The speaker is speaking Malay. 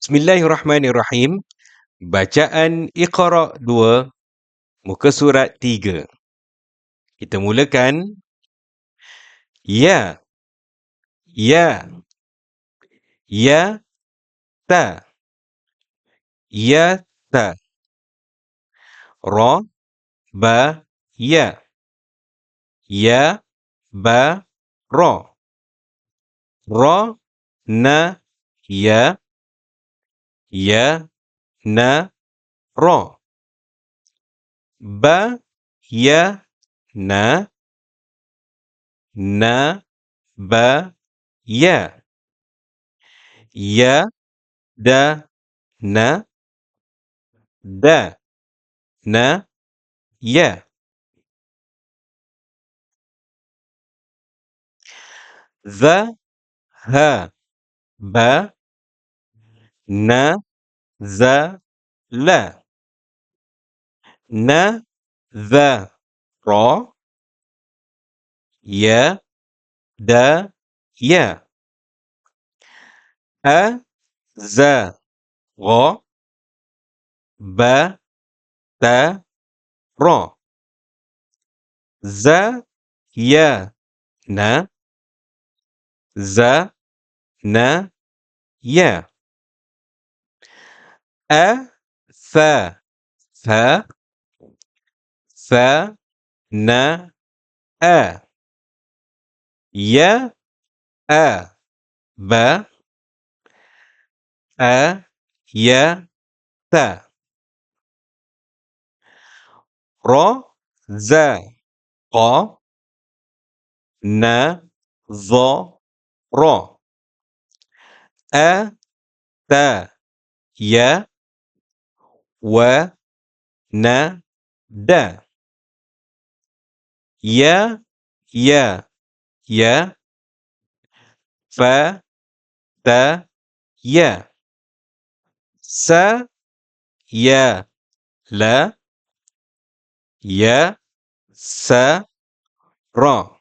Bismillahirrahmanirrahim. Bacaan Iqra' 2, muka surat 3. Kita mulakan. Ya, ya, ya, ta, ya, ta. Ra, ba, ya. Ya, ba, ra. Ra, na, ya. Ya, na, ra. Ba, ya, na. Na, ba, ya. Ya, da, na. Da, na, ya. Za, ha, ba. Na, za, la. Na, za, ra. Ya, da, ya. A, za, ra. Ba, ta, ra. Za, ya, na. Za, na, ya. A, fa, fa. Fa, na, a. Ya, a, ba. A, ya, ta. Ra, za, qa. Na, za, ra. A, ta, ya. Wa, na, da. Ya, ya, ya. Fa, ta, ya. Sa, ya, la. Ya, sa, ra.